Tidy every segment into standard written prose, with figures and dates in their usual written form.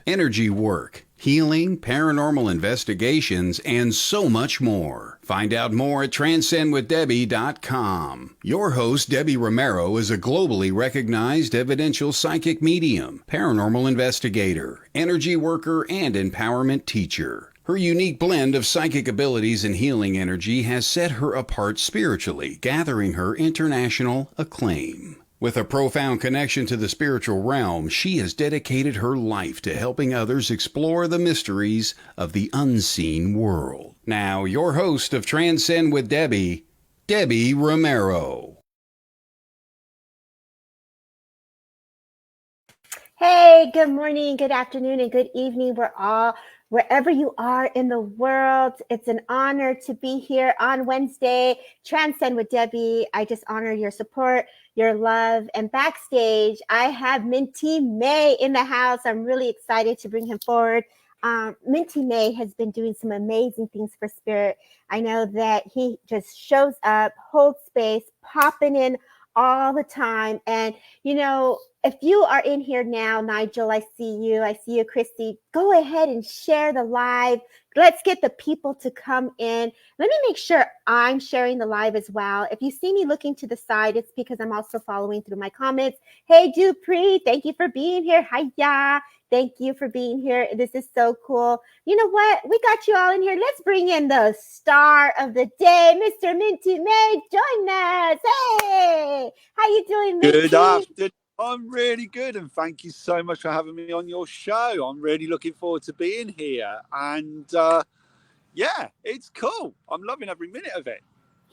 energy work, healing, paranormal investigations, and so much more. Find out more at transcendwithdebbie.com. Your host, Debbie Romero, is a globally recognized evidential psychic medium, paranormal investigator, energy worker, and empowerment teacher. Her unique blend of psychic abilities and healing energy has set her apart spiritually, gathering her international acclaim. With a profound connection to the spiritual realm, she has dedicated her life to helping others explore the mysteries of the unseen world. Now, your host of Transcend with Debbie, Debbie Romero. Hey, good morning, good afternoon, and good evening. Wherever you are in the world. It's an honor to be here on Wednesday. Transcend with Debbie. I just honor your support, your love, and backstage, I have Minty May in the house. I'm really excited to bring him forward. Minty May has been doing some amazing things for Spirit. I know that he just shows up, holds space, popping in all the time. And, you know, if you are in here now, Nigel, I see you, Christy, go ahead and share the live. Let's get the people to come in. Let me make sure I'm sharing the live as well. If you see me looking to the side, it's because I'm also following through my comments. Hey, Dupree, thank you for being here. Hiya. Thank you for being here. This is so cool. You know what? We got you all in here. Let's bring in the star of the day, Mr. Minty May. Join us. Hey, how you doing, Minty? Good afternoon. I'm really good, and thank you so much for having me on your show. I'm really looking forward to being here, and yeah, it's cool. I'm loving every minute of it.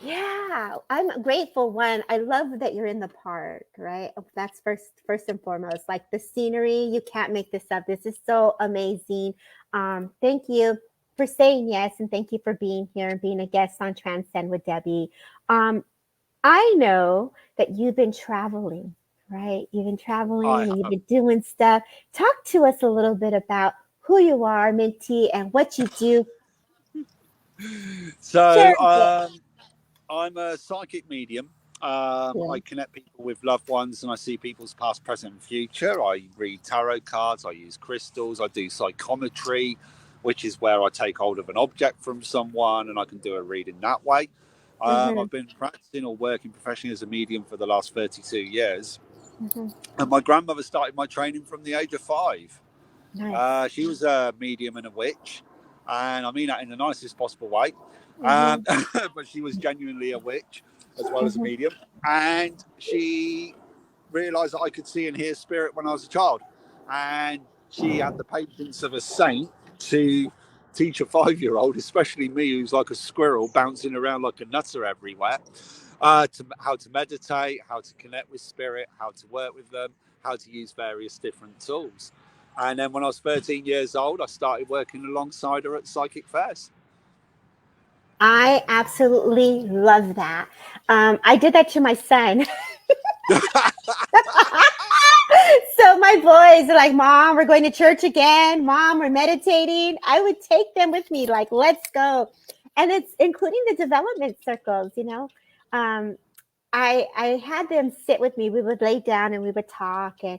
Yeah, I'm grateful. One, I love that you're in the park, right? That's first and foremost. Like the scenery, you can't make this up. This is so amazing. Thank you for saying yes, and thank you for being here and being a guest on Transcend with Debbie. I know that you've been traveling, right? You've been traveling and you've been doing stuff. Talk to us a little bit about who you are, Minty, and what you do. So, I'm a psychic medium. I connect people with loved ones, and I see people's past, present, and future. I read tarot cards. I use crystals. I do psychometry, which is where I take hold of an object from someone, and I can do a reading that way. I've been practicing or working professionally as a medium for the last 32 years. And my grandmother started my training from the age of 5. Nice. She was a medium and a witch, and I mean that in the nicest possible way. But she was genuinely a witch as well as a medium, and she realised that I could see and hear spirit when I was a child, and she had the patience of a saint to teach a 5-year-old, especially me, who's like a squirrel bouncing around like a nutter everywhere, how to meditate, how to connect with spirit, how to work with them, how to use various different tools. And then when I was 13 years old, I started working alongside her at psychic fairs. I absolutely love that. I did that to my son. So my boys are like, Mom, we're going to church again. Mom, we're meditating. I would take them with me, like, let's go. And it's including the development circles, you know. I had them sit with me. We would lay down and we would talk, and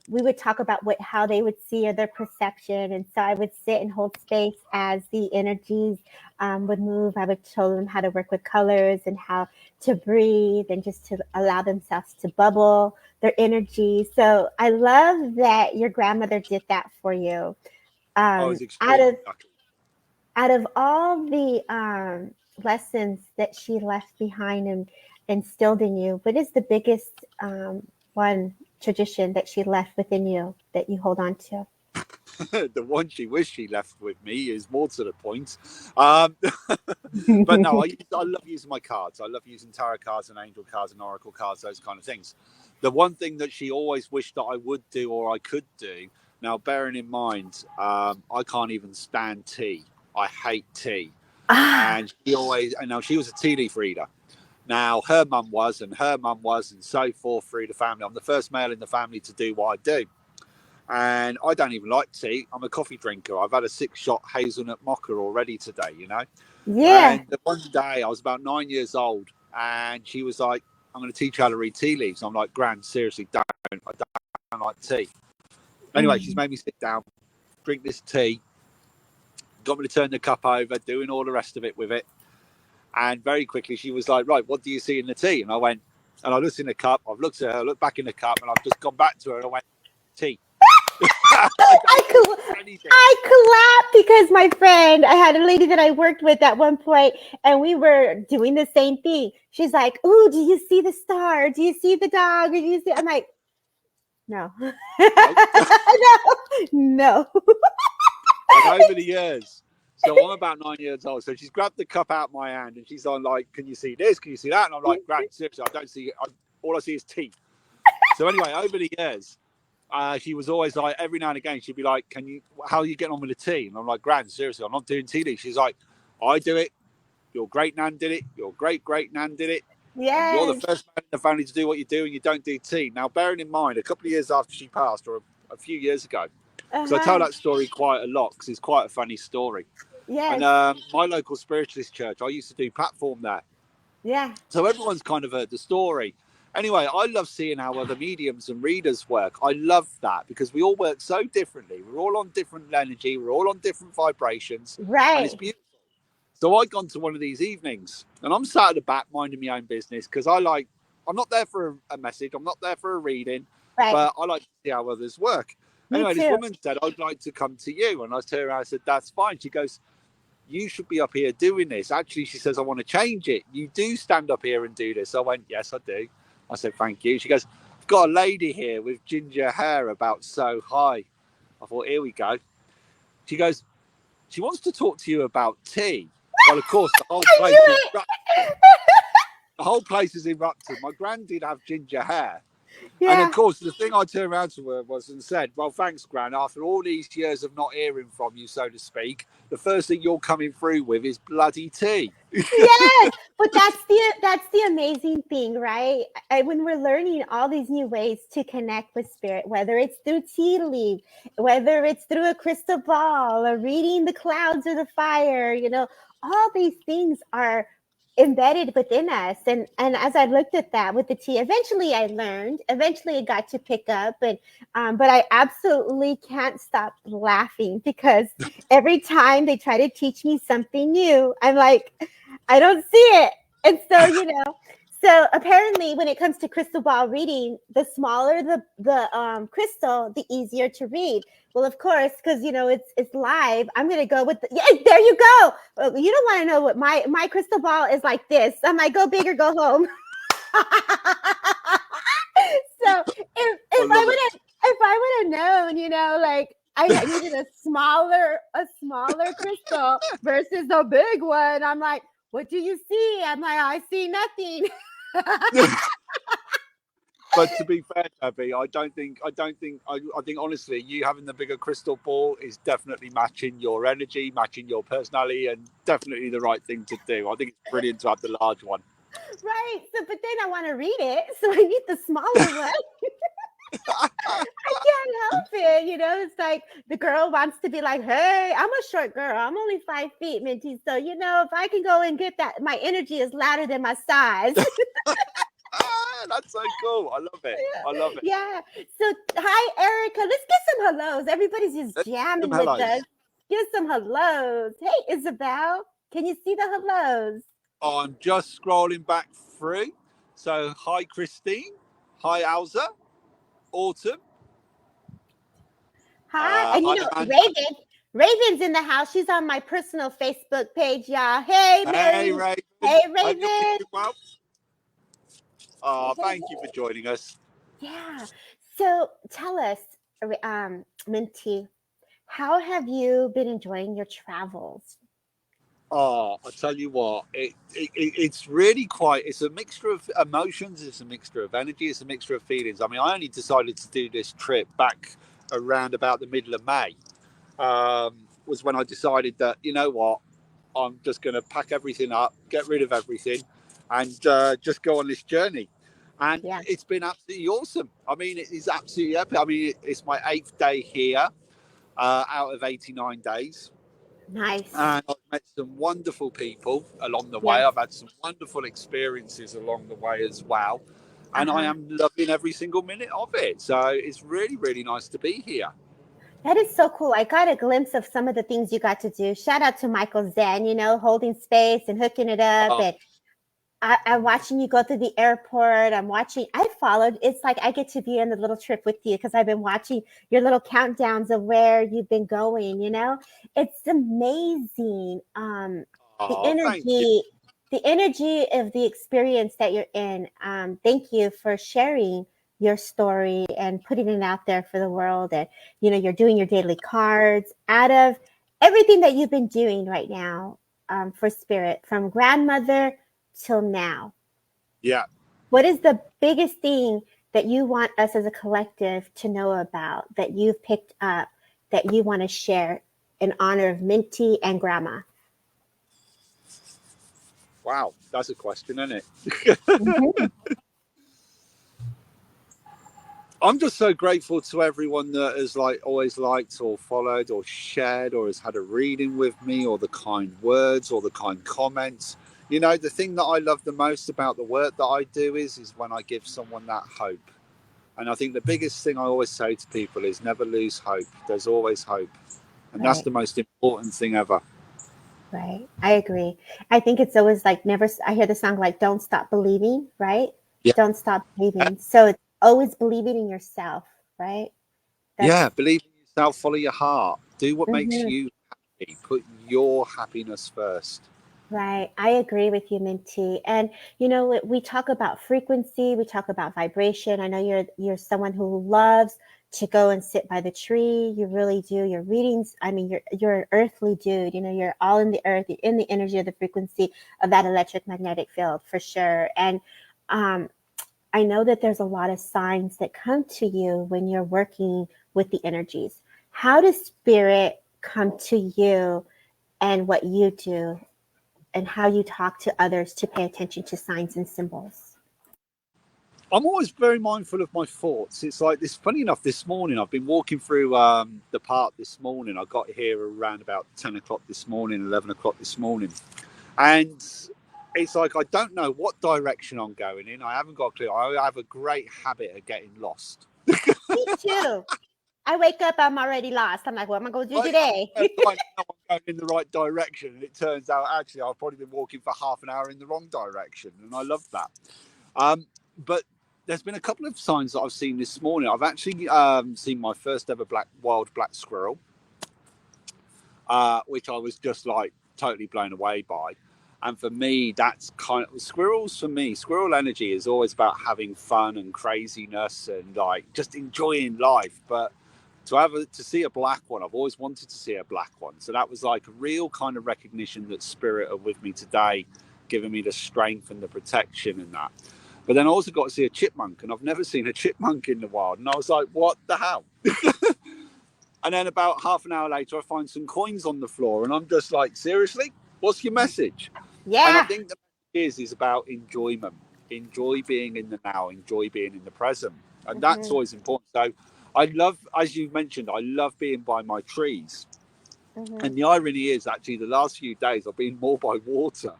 we would talk about how they would see or their perception. And so I would sit and hold space as the energies would move. I would show them how to work with colors and how to breathe and just to allow themselves to bubble their energy. So I love that your grandmother did that for you. I was extremely lucky. Out of all the lessons that she left behind and instilled in you, what is the biggest one tradition that she left within you that you hold on to? The one she wished she left with me is more to the point. But no, I love using my cards. I love using tarot cards and angel cards and oracle cards, those kind of things. The one thing that she always wished that I would do or I could do, now bearing in mind, I can't even stand tea. I hate tea. And she was a tea leaf reader. Now, her mum was, and so forth through the family. I'm the first male in the family to do what I do. And I don't even like tea. I'm a coffee drinker. I've had a 6-shot hazelnut mocha already today, you know? Yeah. And one day I was about 9 years old, and she was like, I'm going to teach you how to read tea leaves. I'm like, Gran, seriously, I don't like tea. Anyway, she's made me sit down, drink this tea, got me to turn the cup over, doing all the rest of it with it. And very quickly she was like, right, what do you see in the tea? And I went, and I looked in the cup, I've looked at her, looked back in the cup, and I've just gone back to her and I went, tea. I clapped because my friend, I had a lady that I worked with at one point, and we were doing the same thing. She's like, "Ooh, do you see the star? Do you see the dog? Or do you see?" I'm like, "No, no." And over the years, so I'm about 9 years old. So she's grabbed the cup out of my hand, and she's on like, "Can you see this? Can you see that?" And I'm like, "Gran, seriously, I don't see it. All I see is tea." So anyway, over the years. She was always like, every now and again, she'd be like, how are you getting on with the tea? And I'm like, Gran, seriously, I'm not doing tea leaves. She's like, I do it. Your great nan did it. Your great great nan did it. Yes. And you're the first man in the family to do what you do, and you don't do tea. Now, bearing in mind, a couple of years after she passed, or a few years ago, because I tell that story quite a lot, because it's quite a funny story. Yes. And my local spiritualist church, I used to do platform there. Yeah. So everyone's kind of heard the story. Anyway, I love seeing how other mediums and readers work. I love that because we all work so differently. We're all on different energy. We're all on different vibrations. Right. And it's beautiful. So I'd gone to one of these evenings and I'm sat at the back minding my own business because I'm not there for a message. I'm not there for a reading, but I like to see how others work. Anyway, this woman said, I'd like to come to you. And I turned around and said, that's fine. She goes, you should be up here doing this. Actually, she says, I want to change it. You do stand up here and do this. I went, yes, I do. I said, thank you. She goes, I've got a lady here with ginger hair about so high. I thought, here we go. She goes, she wants to talk to you about tea. Well, of course, the whole place is erupted. My gran did have ginger hair. Yeah. And of course, the thing I turned around to her was and said, well, thanks, Gran. After all these years of not hearing from you, so to speak, the first thing you're coming through with is bloody tea. Yes, but that's the amazing thing, right? When we're learning all these new ways to connect with spirit, whether it's through tea leaf, whether it's through a crystal ball, or reading the clouds or the fire, all these things are embedded within us. And as I looked at that with the tea, eventually it got to pick up, but I absolutely can't stop laughing because every time they try to teach me something new, I'm like, I don't see it. And so, so apparently when it comes to crystal ball reading, the smaller the crystal, the easier to read. Well, of course, because it's live. I'm gonna go with there you go. Well, you don't want to know what my crystal ball is like this. I'm like, go big or go home. So if I would have known, like I needed a smaller crystal versus a big one. I'm like, what do you see? I'm like, I see nothing. But to be fair, Debbie, I think honestly, you having the bigger crystal ball is definitely matching your energy, matching your personality, and definitely the right thing to do. I think it's brilliant to have the large one. Right. So, but then I want to read it, so I need the smaller one. I can't help it. It's like the girl wants to be like, hey, I'm a short girl. I'm only 5 feet, Minty. So, if I can go and get that, my energy is louder than my size. That's so cool. I love it. I love it. Yeah. So, hi, Erica. Let's get some hellos. Everybody's just jamming with us. Give some hellos. Hey, Isabel. Can you see the hellos? Oh, I'm just scrolling back through. So, hi, Christine. Hi, Alza. Autumn. Hi. And Raven's in the house. She's on my personal Facebook page, y'all. Hey, Mary. Hey, Raven. Hey, Raven. Well. Thank you for joining us. Yeah. So tell us, Minty, how have you been enjoying your travels? Oh, I tell you what, it's really it's a mixture of emotions, it's a mixture of energy, it's a mixture of feelings. I mean, I only decided to do this trip back around about the middle of May, was when I decided that, you know what, I'm just going to pack everything up, get rid of everything, and just go on this journey. And It's been absolutely awesome. I mean, it is absolutely epic. I mean, it's my 8th day here out of 89 days. Nice. And I've met some wonderful people along the way. I've had some wonderful experiences along the way as well. And I am loving every single minute of it. So it's really, really nice to be here. That is so cool. I got a glimpse of some of the things you got to do. Shout out to Michael Zen, holding space and hooking it up. Oh, And I'm watching you go through the airport. I followed. It's like I get to be on the little trip with you because I've been watching your little countdowns of where you've been going. It's amazing. The oh, thank you. energy, the energy of the experience that you're in. Thank you for sharing your story and putting it out there for the world. And, you're doing your daily cards out of everything that you've been doing right now, for spirit, from grandmother till now. Yeah. What is the biggest thing that you want us as a collective to know about, that you've picked up, that you want to share in honor of Minty and Grandma? Wow, that's a question, isn't it? Mm-hmm. I'm just so grateful to everyone that has always liked or followed or shared or has had a reading with me, or the kind words or the kind comments. The thing that I love the most about the work that I do is when I give someone that hope. And I think the biggest thing I always say to people is never lose hope. There's always hope. And that's Right. the most important thing ever. Right. I agree. I think it's always like never, I hear the song like, don't stop believing, right? Yeah. Don't stop believing. So it's always believing in yourself, right? Yeah. That's, Believe in yourself, follow your heart, do what makes mhm. you happy, put your happiness first. Right. I agree with you, Minty. And we talk about frequency, we talk about vibration. I know you're someone who loves to go and sit by the tree. You really do. Your readings, I mean, you're an earthly dude. You're all in the earth, you're in the energy of the frequency of that electric magnetic field for sure. And I know that there's a lot of signs that come to you when you're working with the energies. How does spirit come to you and what you do, and how you talk to others to pay attention to signs and symbols? I'm always very mindful of my thoughts. It's like this. Funny enough, this morning I've been walking through the park this morning. I got here around about 10 o'clock this morning, 11 o'clock this morning, and it's like I don't know what direction I'm going in. I haven't got a clue. I have a great habit of getting lost. Me too. I wake up, I'm already lost. I'm like, what am I going to do I today? know I'm going in the right direction, and it turns out actually I've probably been walking for half an hour in the wrong direction, and I love that. But there's been a couple of signs that I've seen this morning. I've actually seen my first ever wild black squirrel, which I was just like totally blown away by. And for me, that's kind of squirrels. For me, squirrel energy is always about having fun and craziness and like just enjoying life. But to see a black one, I've always wanted to see a black one. So that was like a real kind of recognition that spirit are with me today, giving me the strength and the protection and that. But then I also got to see a chipmunk, and I've never seen a chipmunk in the wild. And I was like, what the hell? And then about half an hour later, I find some coins on the floor, and I'm just like, seriously? What's your message? And I Yeah. think the message is about enjoyment. Enjoy being in the now, enjoy being in the present. And that's Mm-hmm. always important. So I love, as you mentioned, I love being by my trees. Mm-hmm. And the irony is actually the last few days I've been more by water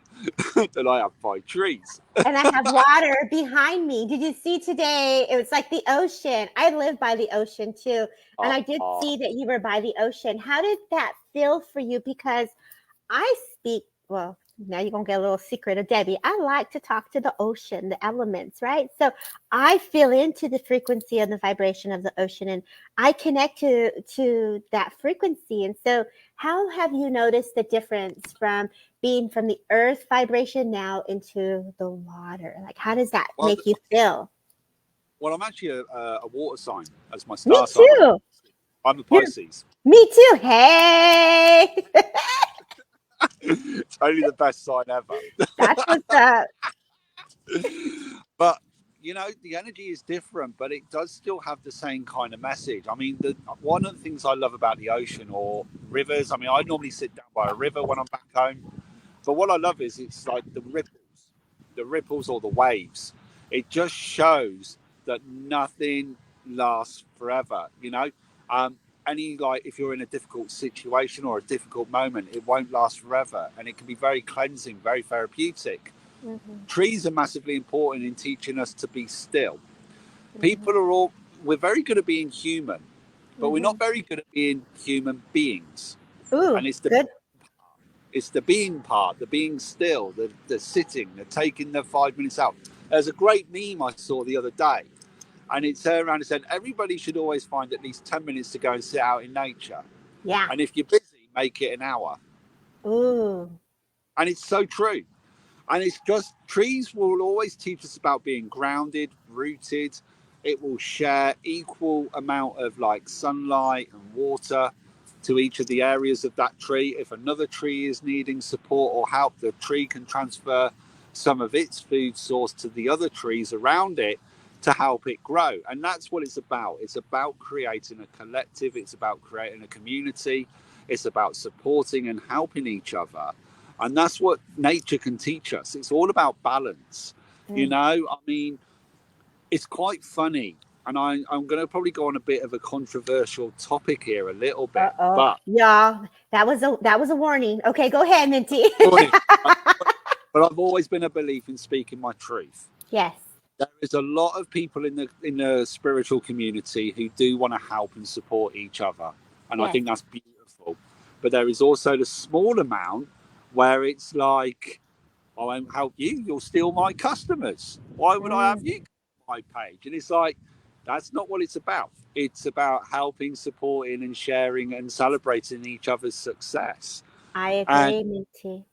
than I have by trees. And I have water behind me. Did you see today? It was like the ocean. I live by the ocean too. And I did Oh, see that you were by the ocean. How did that feel for you? Because I speak, well, now you're going to get a little secret of Debbie. I like to talk to the ocean, the elements, right? So I feel into the frequency and the vibration of the ocean, and I connect to that frequency. And so how have you noticed the difference from being from the earth vibration now into the water? Like, how does that well, make you feel? well, I'm actually a water sign as my Me star sign. too. I'm a You're, Pisces. me too. Hey, It's only the best sign ever. that's what's up. But the energy is different, but it does still have the same kind of message. I mean, one of the things I love about the ocean or rivers, I mean, I normally sit down by a river when I'm back home, but what I love is it's like the ripples or the waves. It just shows that nothing lasts forever. Um, any like if you're in a difficult situation or a difficult moment, it won't last forever, and it can be very cleansing, very therapeutic. Mm-hmm, Trees are massively important in teaching us to be still. mm-hmm, People are all, we're very good at being human, but we're not very good at being human beings. Ooh, And good. it's the being part, the being still, the sitting, the taking the 5 minutes out. There's a great meme I saw the other day, and it turned around and said everybody should always find at least 10 minutes to go and sit out in nature. Yeah. And if you're busy, make it an hour. Ooh. And it's so true. And it's just, trees will always teach us about being grounded, rooted. It will share equal amount of like sunlight and water to each of the areas of that tree. If another tree is needing support or help, the tree can transfer some of its food source to the other trees around it to help it grow. And that's what it's about. It's about creating a collective. It's about creating a community. It's about supporting and helping each other. And that's what nature can teach us. It's all about balance. You know, I mean, it's quite funny. And I'm going to probably go on a bit of a controversial topic here a little bit. Uh-oh. But Y'all, that was a warning. Okay, go ahead, Minty. but I've always been a belief in speaking my truth. Yes. There is a lot of people in the spiritual community who do want to help and support each other. And Yes. I think that's beautiful. But there is also the small amount where it's like, I won't help you, you'll steal my customers. Why would I have you on my page? And it's like, that's not what it's about. It's about helping, supporting and sharing and celebrating each other's success. I agree, And Minty.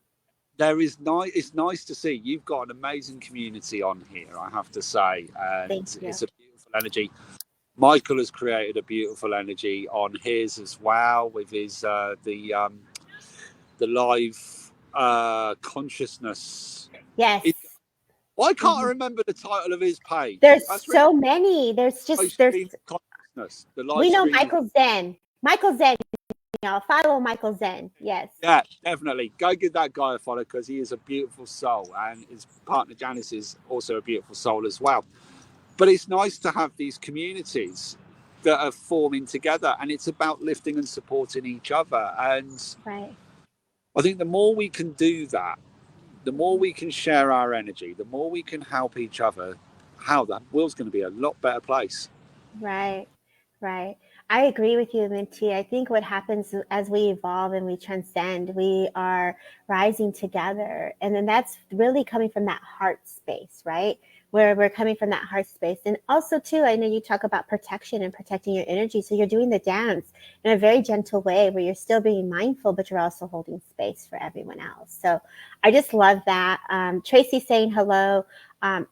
it's nice to see you've got an amazing community on here, I have to say. And it's a beautiful energy. Michael has created a beautiful energy on his as well with his the live consciousness. Yes. Why can't I remember the title of his page? There's so many. There's consciousness. We know Michael Zen. Michael Zen. Y'all follow Michael Zen. Yes. Yeah, definitely. Go give that guy a follow because he is a beautiful soul, and his partner Janice is also a beautiful soul as well. But it's nice to have these communities that are forming together, and it's about lifting and supporting each other. And right. I think the more we can do that, the more we can share our energy, the more we can help each other, how that world's going to be a lot better place. Right, right. I agree with you, Minty. I think what happens as we evolve and we transcend, we are rising together. And then that's really coming from that heart space, right? Where we're coming from that heart space. And also, too, I know you talk about protection and protecting your energy. So you're doing the dance in a very gentle way where you're still being mindful, but you're also holding space for everyone else. So I just love that. Tracy saying hello. And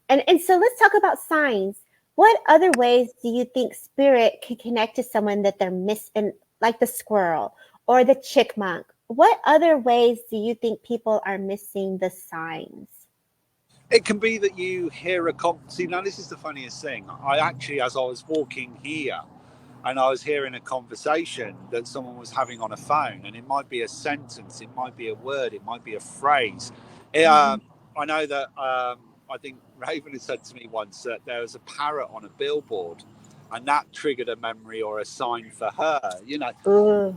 so let's talk about signs. What other ways do you think spirit can connect to someone that they're missing, like the squirrel or the chipmunk? What other ways do you think people are missing the signs? It can be that you hear see, now this is the funniest thing. I actually, as I was walking here and I was hearing a conversation that someone was having on a phone, and it might be a sentence, it might be a word, it might be a phrase. I know that I think Raven had said to me once that there was a parrot on a billboard, and that triggered a memory or a sign for her, you know.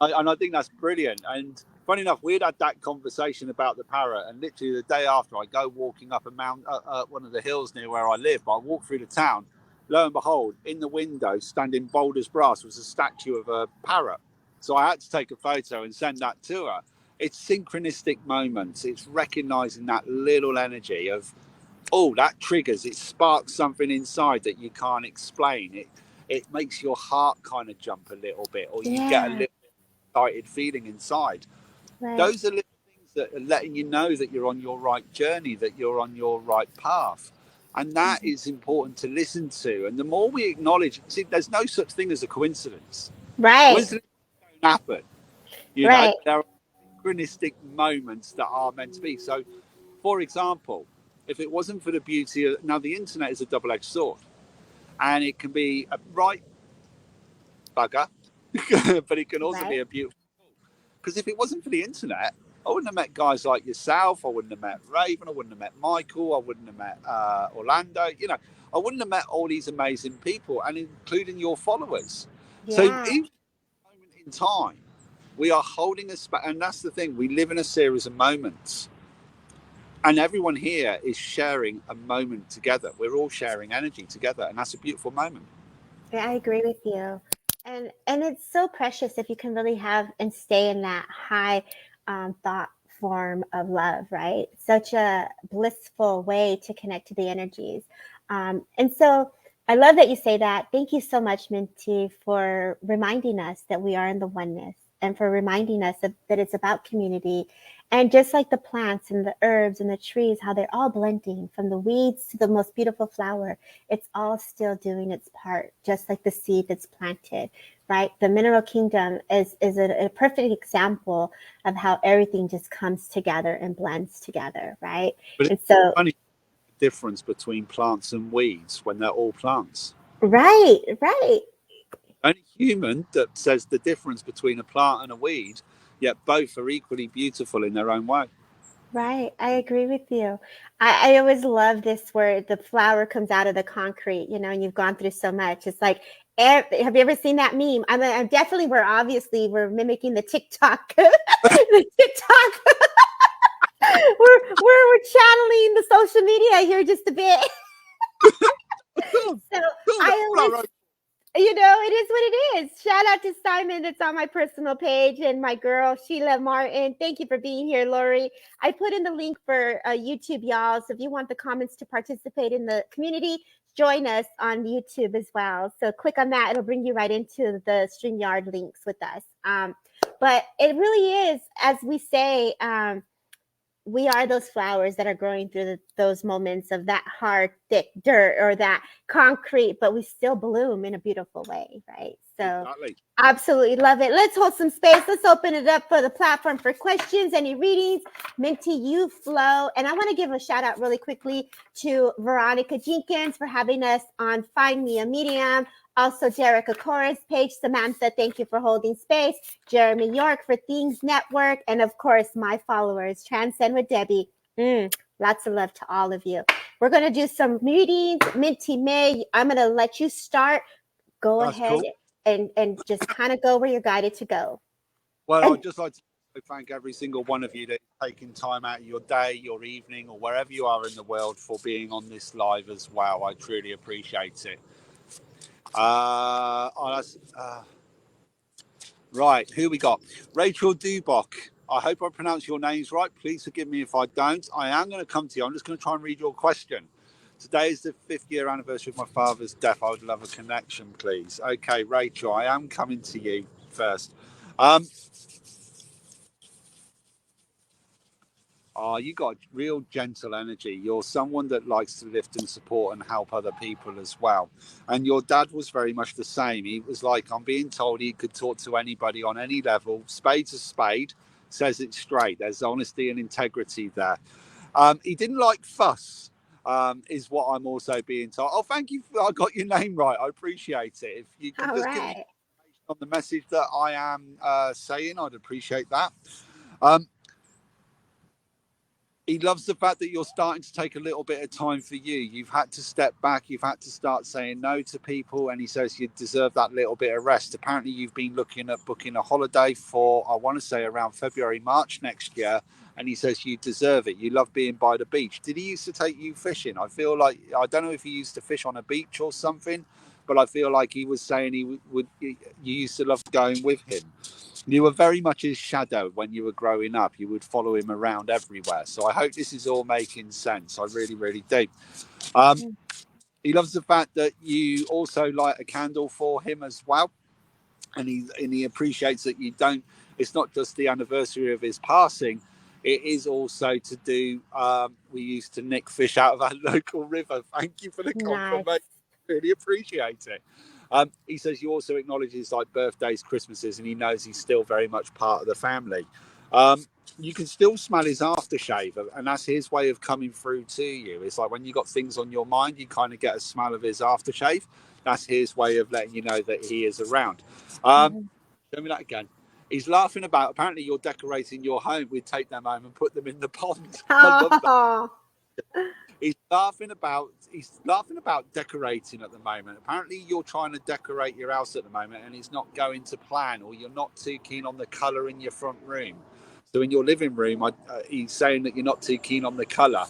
And I think that's brilliant. And funny enough, we'd had that conversation about the parrot, and literally the day after, I go walking up one of the hills near where I live. I walk through the town. Lo and behold, in the window, standing bold as brass, was a statue of a parrot. So I had to take a photo and send that to her. It's synchronistic moments. It's recognizing that little energy of, oh, that triggers, it sparks something inside that you can't explain. It makes your heart kind of jump a little bit, or you get a little excited feeling inside. Right. Those are little things that are letting you know that you're on your right journey, that you're on your right path. And that is important to listen to. And the more we acknowledge, see, there's no such thing as a coincidence. Right. Coincidences don't happen. You know, there are synchronistic moments that are meant to be. So, for example, if it wasn't for the beauty of, now the internet is a double-edged sword, and it can be a right bugger, but it can also be a beautiful tool. Because if it wasn't for the internet, I wouldn't have met guys like yourself. I wouldn't have met Raven. I wouldn't have met Michael. I wouldn't have met Orlando. You know, I wouldn't have met all these amazing people, and including your followers. Yeah. So even moment in time, we are holding a space, and that's the thing. We live in a series of moments, and everyone here is sharing a moment together. We're all sharing energy together, and that's a beautiful moment. Yeah, I agree with you. And it's so precious if you can really have and stay in that high thought form of love, right? Such a blissful way to connect to the energies. And so I love that you say that. Thank you so much, Minty, for reminding us that we are in the oneness, and for reminding us that it's about community. And just like the plants and the herbs and the trees, how they're all blending from the weeds to the most beautiful flower, it's all still doing its part, just like the seed that's planted, right? The mineral kingdom is a perfect example of how everything just comes together and blends together, right? But And it's so, funny the difference between plants and weeds when they're all plants. right, right. Only human that says the difference between a plant and a weed, yet both are equally beautiful in their own way. Right, I agree with you. I always love this where the flower comes out of the concrete, and you've gone through so much. It's like, have you ever seen that meme? I'm definitely, we're mimicking the TikTok, the TikTok. we're channeling the social media here just a bit. So I always, it is what it is. Shout out to Simon that's on my personal page, and my girl, Sheila Martin. Thank you for being here, Lori. I put in the link for YouTube, y'all. So if you want the comments to participate in the community, join us on YouTube as well. So click on that. It'll bring you right into the StreamYard links with us. But it really is, as we say, we are those flowers that are growing through those moments of that hard, thick dirt or that concrete, but we still bloom in a beautiful way, right? So Exactly. absolutely love it. Let's hold some space. Let's open it up for the platform for questions, any readings. Minty, you flow. And I want to give a shout out really quickly to Veronica Jenkins for having us on Find Me a Medium. Also, Derek Akora's page. Samantha, thank you for holding space. Jeremy York for Things Network. And of course, my followers, Transcend with Debbie. Lots of love to all of you. We're going to do some readings. Minty May, I'm going to let you start. Go That's ahead cool. and just kind of go where you're guided to go. Well, And I'd just like to thank every single one of you that's taking time out of your day, your evening, or wherever you are in the world for being on this live as well. I truly appreciate it. Right, who we got? Rachel Dubok. I hope I pronounce your names right. Please forgive me if I don't. I am going to come to you. I'm just going to try and read your question. Today is the 5th year anniversary of my father's death. I would love a connection, please. Okay, Rachel, I am coming to you first. You got real gentle energy. You're someone that likes to lift and support and help other people as well. And your dad was very much the same. He was like, I'm being told he could talk to anybody on any level. Spade's a spade, says it straight. There's honesty and integrity there. He didn't like fuss, is what I'm also being told. Oh, thank you. I got your name right. I appreciate it. If you can all just give me right. on the message that I am saying, I'd appreciate that. Um, he loves the fact that you're starting to take a little bit of time for you. You've had to step back. You've had to start saying no to people. And he says you deserve that little bit of rest. Apparently, you've been looking at booking a holiday for, I want to say, around February, March next year. And he says you deserve it. You love being by the beach. Did he used to take you fishing? I feel like, I don't know if he used to fish on a beach or something, but I feel like he was saying you used to love going with him. You were very much his shadow when you were growing up. You would follow him around everywhere. So I hope this is all making sense. I really, really do. He loves the fact that you also light a candle for him as well. And he appreciates that you don't, it's not just the anniversary of his passing. It is also to do, we used to nick fish out of our local river. Thank you for the Nice. confirmation. Really appreciate it. He says you also acknowledges like birthdays, Christmases, and he knows he's still very much part of the family. You can still smell his aftershave, and that's his way of coming through to you. It's like when you got things on your mind, you kind of get a smell of his aftershave. That's his way of letting you know that he is around. Show me that again. He's laughing about. Apparently, you're decorating your home. We'd take them home and put them in the pond. I love that. Oh, He's laughing about decorating at the moment. Apparently, you're trying to decorate your house at the moment, and it's not going to plan, or you're not too keen on the colour in your front room. So in your living room, he's saying that you're not too keen on the colour,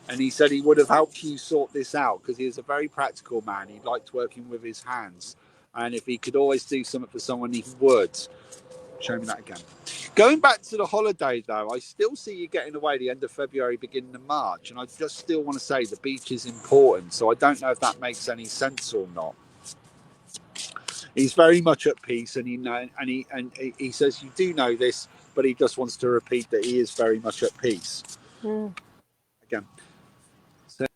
and he said he would have helped you sort this out because he is a very practical man. He liked working with his hands. And if he could always do something for someone, he would. Show me that again. Going back to the holiday, though, I still see you getting away the end of February, beginning of March. And I just still want to say the beach is important. So I don't know if that makes any sense or not. He's very much at peace, and he says you do know this, but he just wants to repeat that he is very much at peace. Again. So,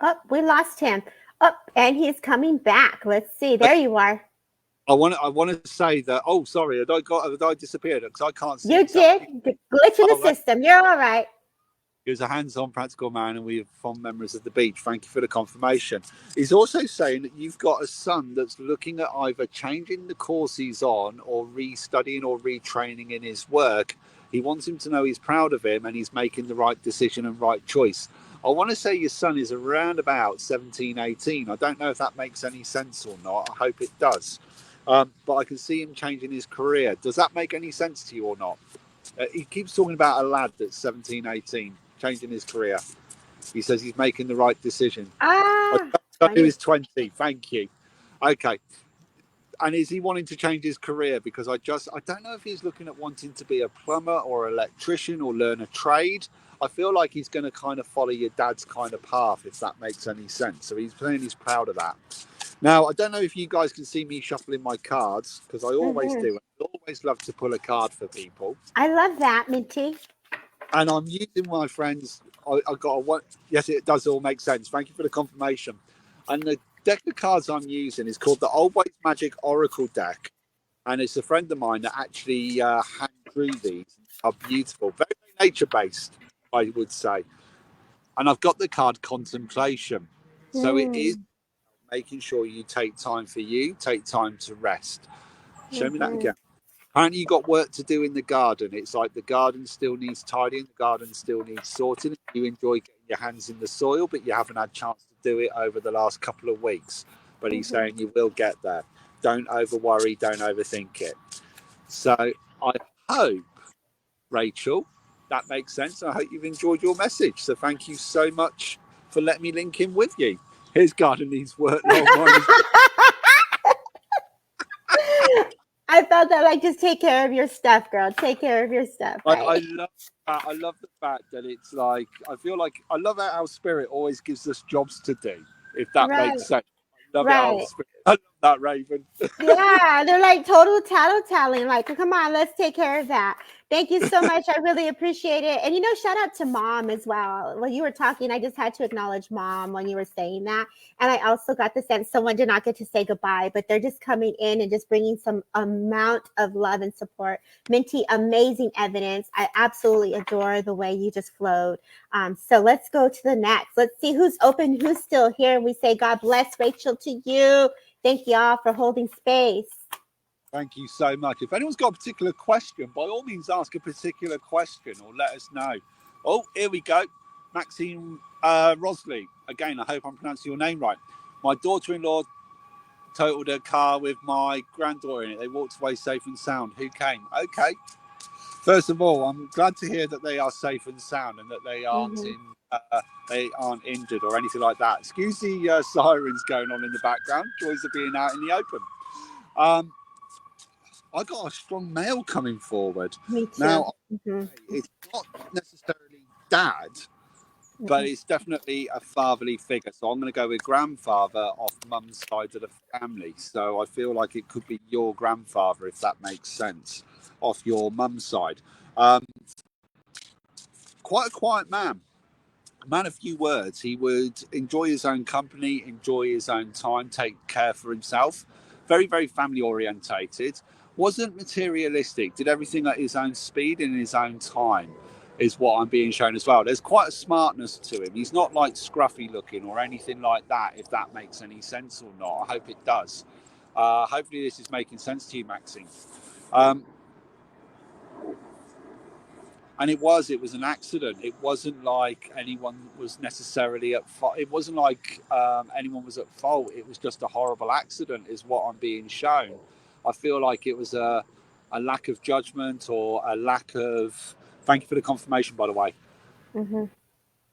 Oh, we lost him. Oh, and he's coming back. Let's see. There you are. I want to say that. Oh, sorry, had I disappeared? Because I can't see. You exactly. did. The glitch in the system. You're all right. He was a hands-on, practical man, and we have fond memories of the beach. Thank you for the confirmation. He's also saying that you've got a son that's looking at either changing the course he's on or restudying or retraining in his work. He wants him to know he's proud of him and he's making the right decision and right choice. I want to say your son is around about 17, 18. I don't know if that makes any sense or not. I hope it does. But I can see him changing his career. Does that make any sense to you or not? He keeps talking about a lad that's 17, 18. Changing his career. He says he's making the right decision. He was 20. Thank you. Okay. And is he wanting to change his career? Because I don't know if he's looking at wanting to be a plumber or electrician or learn a trade. I feel like he's going to kind of follow your dad's kind of path, if that makes any sense. So he's saying he's proud of that. Now, I don't know if you guys can see me shuffling my cards, because I always do. I always love to pull a card for people. I love that, Minty. And I'm using my friends. I got a one. Yes, it does all make sense. Thank you for the confirmation. And the deck of cards I'm using is called the Old Ways Magic Oracle deck. And it's a friend of mine that actually hand drew these. Are beautiful, very, very nature based, I would say. And I've got the card Contemplation. So it is making sure you take time for you, take time to rest. Show me that again. Apparently you got work to do in the garden. It's like the garden still needs tidying, the garden still needs sorting. You enjoy getting your hands in the soil, but you haven't had a chance to do it over the last couple of weeks. But he's saying you will get there. Don't over worry, don't overthink it. So I hope, Rachel, that makes sense. I hope you've enjoyed your message. So thank you so much for letting me link in with you. His garden needs work. I felt that, like, just take care of your stuff, girl. Take care of your stuff. Right? I love that. I love the fact that it's like, I feel like, I love how our spirit always gives us jobs to do, if that makes sense. I love our spirit. I love that, Raven. Yeah, they're like total tattling. Like, come on, let's take care of that. Thank you so much. I really appreciate it. And, shout out to Mom as well. When you were talking, I just had to acknowledge Mom when you were saying that. And I also got the sense someone did not get to say goodbye, but they're just coming in and just bringing some amount of love and support. Minty, amazing evidence. I absolutely adore the way you just flowed. So let's go to the next. Let's see who's open, who's still here. We say God bless, Rachel, to you. Thank you all for holding space. Thank you so much. If anyone's got a particular question, by all means ask a particular question or let us know. Oh, here we go. Maxine Rosley. Again, I hope I'm pronouncing your name right. My daughter-in-law totaled a car with my granddaughter in it. They walked away safe and sound. Who came? Okay. First of all, I'm glad to hear that they are safe and sound and that they aren't they aren't injured or anything like that. Excuse the sirens going on in the background. Joys of being out in the open. I got a strong male coming forward. Me too. Now, it's not necessarily dad, but it's definitely a fatherly figure. So I'm going to go with grandfather off mum's side of the family. So I feel like it could be your grandfather, if that makes sense, off your mum's side. Quite a quiet man. A man of few words. He would enjoy his own company, enjoy his own time, take care for himself. Very, very family orientated. Wasn't materialistic, did everything at his own speed and in his own time, is what I'm being shown as well. There's quite a smartness to him. He's not like scruffy looking or anything like that, if that makes any sense or not. I hope it does. Hopefully this is making sense to you, Maxine. And it was an accident. It wasn't like anyone was necessarily at fault. It wasn't like anyone was at fault. It was just a horrible accident is what I'm being shown. I feel like it was a lack of judgment or a lack of, thank you for the confirmation, by the way,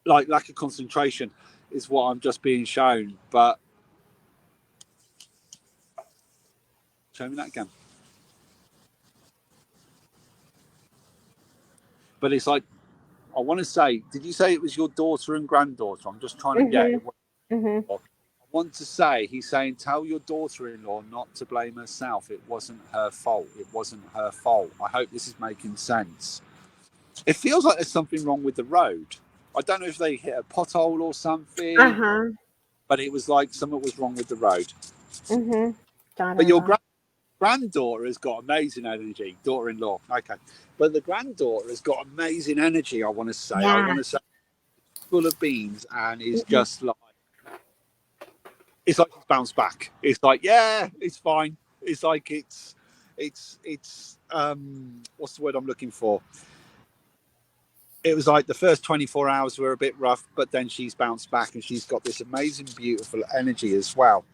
like lack of concentration is what I'm just being shown. But Show me that again. But it's like, I want to say, did you say it was your daughter and granddaughter? I'm just trying to get it. I want to say, he's saying, tell your daughter-in-law not to blame herself. It wasn't her fault. It wasn't her fault. I hope this is making sense. It feels like there's something wrong with the road. I don't know if they hit a pothole or something, but it was like something was wrong with the road. But your granddaughter has got amazing energy. Daughter-in-law, okay. But the granddaughter has got amazing energy, I want to say. Yeah. I want to say full of beans and is just like, it's like it's bounced back. It's like, yeah, it's fine. It's like it's what's the word I'm looking for? It was like the first 24 hours were a bit rough, but then she's bounced back and she's got this amazing, beautiful energy as well.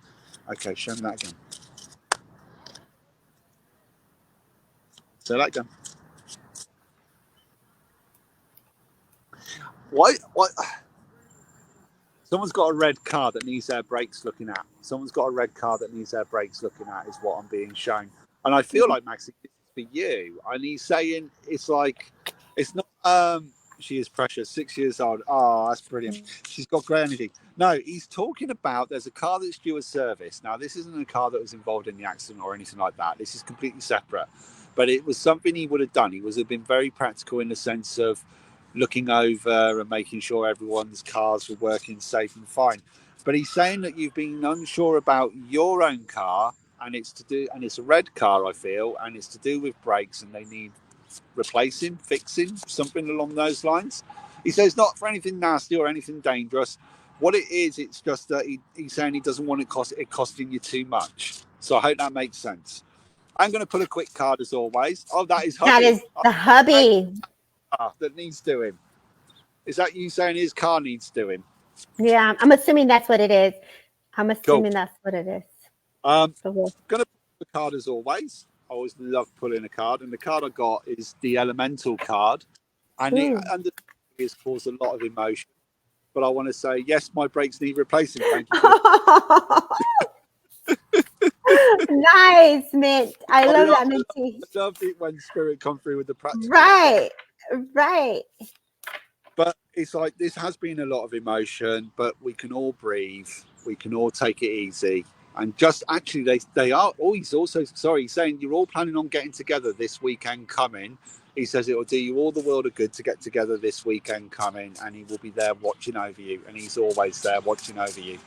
Okay, show me that again. Say that again. What? Someone's got a red car that needs their brakes looking at. Someone's got a red car that needs their brakes looking at is what I'm being shown. And I feel like, Maxie, this is for you. And he's saying it's like, it's not, she is precious, 6 years old. Oh, that's brilliant. She's got great energy. No, he's talking about there's a car that's due a service. Now, this isn't a car that was involved in the accident or anything like that. This is completely separate. But it was something he would have done. He would have been very practical in the sense of looking over and making sure everyone's cars were working safe and fine. But he's saying that you've been unsure about your own car, and it's a red car, I feel, and it's to do with brakes, and they need replacing, fixing, something along those lines. He says not for anything nasty or anything dangerous. What it is, it's just that he's saying he doesn't want it costing you too much. So I hope that makes sense. I'm going to pull a quick card as always. Oh, that is hubby. That is the hubby. That needs doing. Is that you saying his car needs doing? Yeah, I'm assuming that's what it is. That's what it is. Going to pull the card as always. I always love pulling a card, and the card I got is the Elemental card, and it has caused a lot of emotion. But I want to say, yes, my brakes need replacing. Thank you. Nice, Mint. I love that, Minty. I loved it when Spirit come through with the practical. Right. But it's like, this has been a lot of emotion, but we can all breathe. We can all take it easy. And just actually, they are. Oh, he's also, sorry, he's saying you're all planning on getting together this weekend coming. He says it will do you all the world of good to get together this weekend coming, and he will be there watching over you. And he's always there watching over you.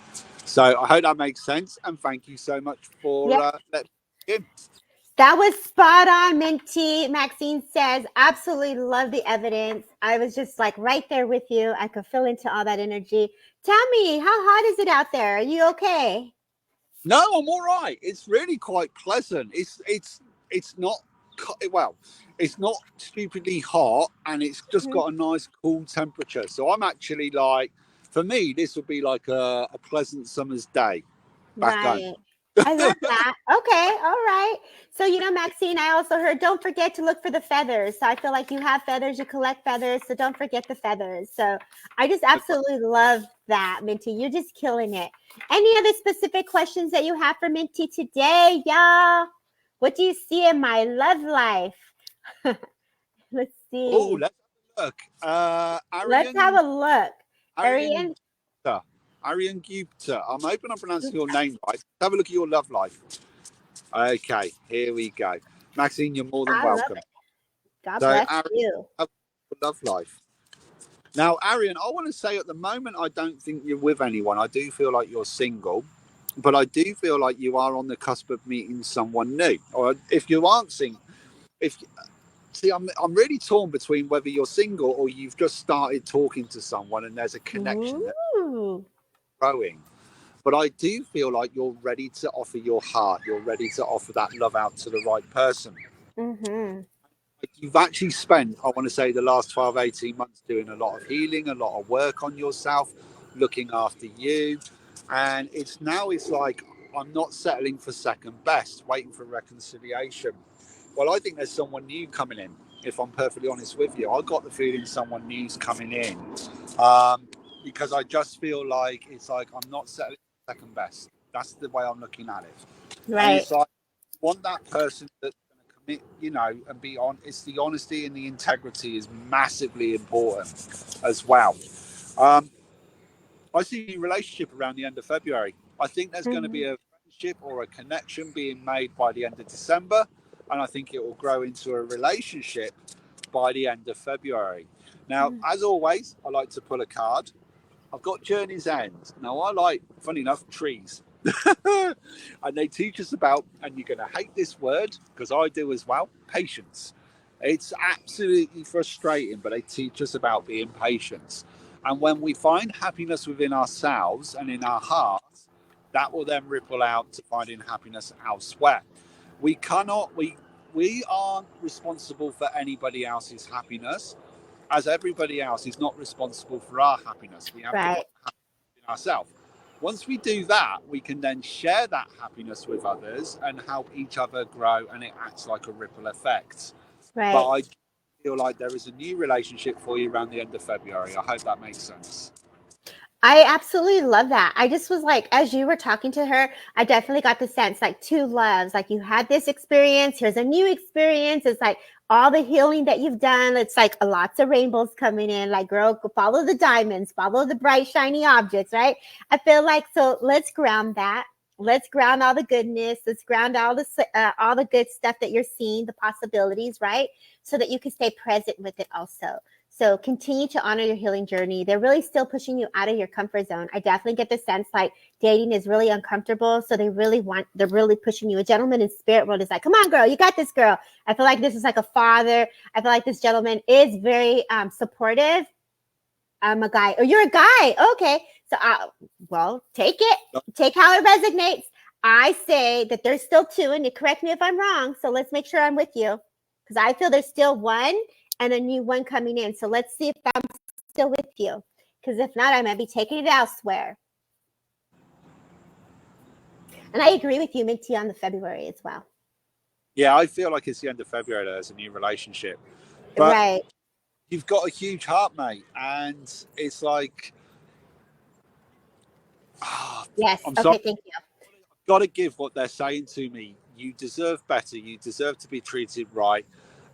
So I hope that makes sense. And thank you so much for letting me in. That was spot on, Minty. Maxine says, absolutely love the evidence. I was just like right there with you. I could feel into all that energy. Tell me, how hot is it out there? Are you okay? No, I'm all right. It's really quite pleasant. It's not, well, it's not stupidly hot, and it's just got a nice cool temperature. So I'm actually like, for me, this would be like a pleasant summer's day back home. I love that. Okay. All right. So, Maxine, I also heard, don't forget to look for the feathers. So I feel like you have feathers, you collect feathers. So don't forget the feathers. So I just absolutely love that, Minty. You're just killing it. Any other specific questions that you have for Minty today, y'all? What do you see in my love life? Let's see. Oh, let's have a look. Let's have a look. Aryan Gupta. I'm hoping I'm pronouncing your name right. Let's have a look at your love life. Okay, here we go. Maxine, you're more than welcome. God bless you. Love life. Now, Aryan, I want to say at the moment, I don't think you're with anyone. I do feel like you're single, but I do feel like you are on the cusp of meeting someone new. Or if you aren't single, I'm really torn between whether you're single or you've just started talking to someone and there's a connection that's growing. But I do feel like you're ready to offer your heart. You're ready to offer that love out to the right person. You've actually spent, I want to say, the last 12, 18 months doing a lot of healing, a lot of work on yourself, looking after you. And it's like, I'm not settling for second best, waiting for reconciliation. Well, I think there's someone new coming in, if I'm perfectly honest with you. I got the feeling someone new's coming in because I just feel like it's like I'm not settling for second best. That's the way I'm looking at it. Right. And it's like, want that person that's going to commit, you know, and be on. It's the honesty and the integrity is massively important as well. Um, I see a relationship around the end of February. I think there's going to be a friendship or a connection being made by the end of December, and I think it will grow into a relationship by the end of February. Now, as always, I like to pull a card. I've got Journey's End. Now, I like, funny enough, trees. And they teach us about, and you're going to hate this word because I do as well, patience. It's absolutely frustrating, but they teach us about being patient. And when we find happiness within ourselves and in our hearts, that will then ripple out to finding happiness elsewhere. We cannot, we aren't responsible for anybody else's happiness, as everybody else is not responsible for our happiness. We have to Right. find happiness in ourselves. Once we do that, we can then share that happiness with others and help each other grow, and it acts like a ripple effect. Right. But I feel like there is a new relationship for you around the end of February. I hope that makes sense. I absolutely love that. I just was like, as you were talking to her, I definitely got the sense like two loves. Like you had this experience, here's a new experience. It's like all the healing that you've done. It's like lots of rainbows coming in. Like, girl, follow the diamonds, follow the bright, shiny objects, right? I feel like, so let's ground that. Let's ground all the goodness. Let's ground all the good stuff that you're seeing, the possibilities, right? So that you can stay present with it also. So continue to honor your healing journey. They're really still pushing you out of your comfort zone. I definitely get the sense like dating is really uncomfortable. So they're really pushing you. A gentleman in spirit world is like, come on, girl, you got this, girl. I feel like this is like a father. I feel like this gentleman is very supportive. I'm a guy. Oh, you're a guy. Okay. So, well, take it. Take how it resonates. I say that there's still two, and you correct me if I'm wrong. So let's make sure I'm with you, because I feel there's still one and a new one coming in. So let's see if I'm still with you, because if not, I might be taking it elsewhere. And I agree with you, Minty, on the February as well. Yeah, I feel like it's the end of February. There's a new relationship. But right. You've got a huge heart, mate. And it's like, yes. I'm okay, sorry. Thank you. I've got to give what they're saying to me. You deserve better. You deserve to be treated right.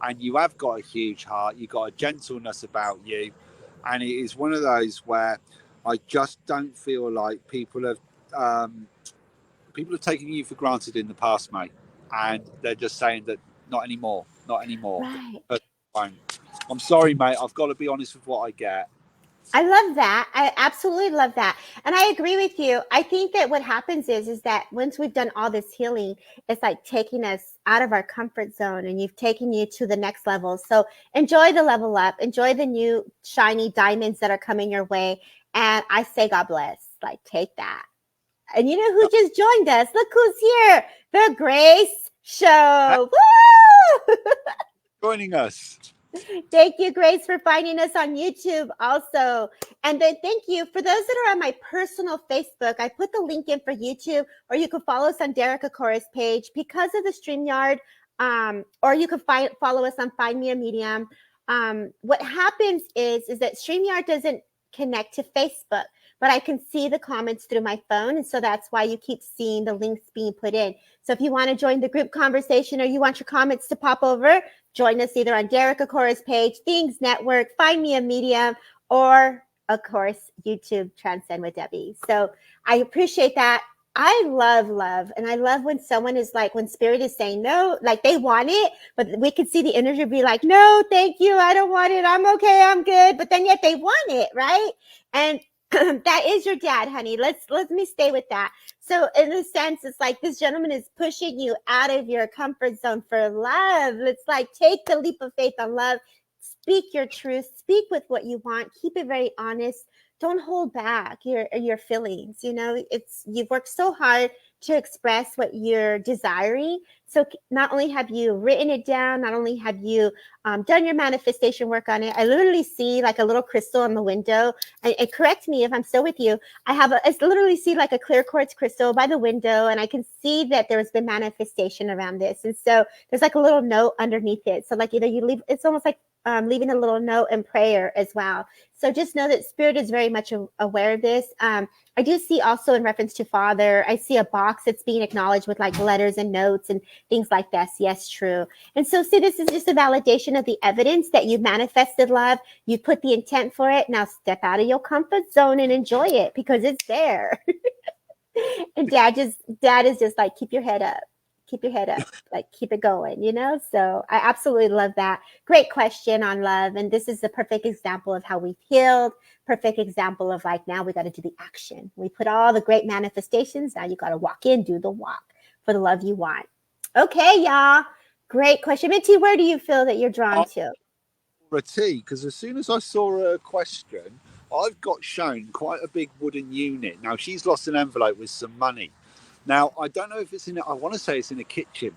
And you have got a huge heart. You've got a gentleness about you. And it is one of those where I just don't feel like people have taken you for granted in the past, mate. And they're just saying that not anymore. Right. But I'm sorry, mate. I've got to be honest with what I get. I love that. I absolutely love that. And I agree with you. I think that what happens is that once we've done all this healing, it's like taking us out of our comfort zone, and you've taken you to the next level. So enjoy the level up, enjoy the new shiny diamonds that are coming your way. And I say, God bless, like take that. And you know who just joined us? Look who's here. The Grace Show. Woo! Joining us. Thank you, Grace, for finding us on YouTube also. And then thank you for those that are on my personal Facebook. I put the link in for YouTube, or you can follow us on Derek Akora's page because of the StreamYard, or you can follow us on Find Me a Medium. What happens is that StreamYard doesn't connect to Facebook, but I can see the comments through my phone. And so that's why you keep seeing the links being put in. So if you want to join the group conversation, or you want your comments to pop over, join us either on Derek Akora's page, Things Network, Find Me a Medium, or of course, YouTube, Transcend with Debbie. So I appreciate that. I love, and I love when someone is like, when spirit is saying no, like they want it, but we can see the energy be like, no, thank you, I don't want it, I'm okay, I'm good, but then yet they want it, right? And that is your dad, honey. Let me stay with that. So in a sense, it's like this gentleman is pushing you out of your comfort zone for love. It's like, take the leap of faith on love. Speak your truth. Speak with what you want. Keep it very honest. Don't hold back your feelings. You know, you've worked so hard to express what you're desiring. So not only have you written it down, not only have you done your manifestation work on it, I literally see like a little crystal on the window. And correct me if I'm still with you. I literally see like a clear quartz crystal by the window, and I can see that there's been manifestation around this. And so there's like a little note underneath it. So like either you leave, it's almost like leaving a little note and prayer as well. So just know that Spirit is very much aware of this. I do see also in reference to Father, I see a box that's being acknowledged with like letters and notes and things like that. Yes, true. And so see, this is just a validation of the evidence that you manifested love. You put the intent for it. Now step out of your comfort zone and enjoy it because it's there. And dad is just like, keep your head up. Keep your head up, like keep it going, you know? So I absolutely love that. Great question on love. And this is the perfect example of how we've healed. Perfect example of like, now we got to do the action. We put all the great manifestations. Now you got to walk in, do the walk for the love you want. Okay, y'all. Great question. Minty, where do you feel that you're drawn to? A T, because as soon as I saw her question, I've got shown quite a big wooden unit. Now she's lost an envelope with some money. Now I don't know if it's in. I want to say it's in a kitchen.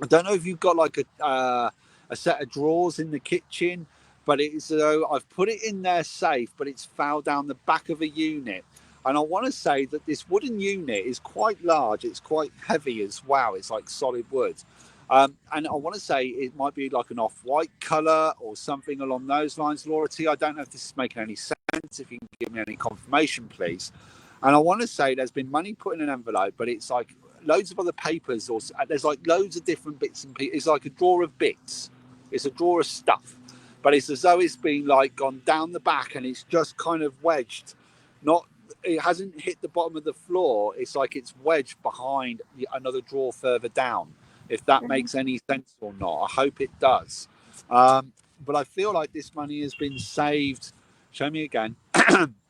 I don't know if you've got like a set of drawers in the kitchen, but it's though I've put it in there safe, but it's fell down the back of a unit. And I want to say that this wooden unit is quite large. It's quite heavy as well. It's like solid wood. And I want to say it might be like an off-white colour or something along those lines, Laura T. I don't know if this is making any sense. If you can give me any confirmation, please. And I want to say there's been money put in an envelope, but it's like loads of other papers, or there's like loads of different bits and pieces. It's like a drawer of bits. It's a drawer of stuff, but it's as though it's been like gone down the back and it's just kind of wedged. It hasn't hit the bottom of the floor. It's like it's wedged behind another drawer further down. If that makes any sense or not, I hope it does. But I feel like this money has been saved. Show me again.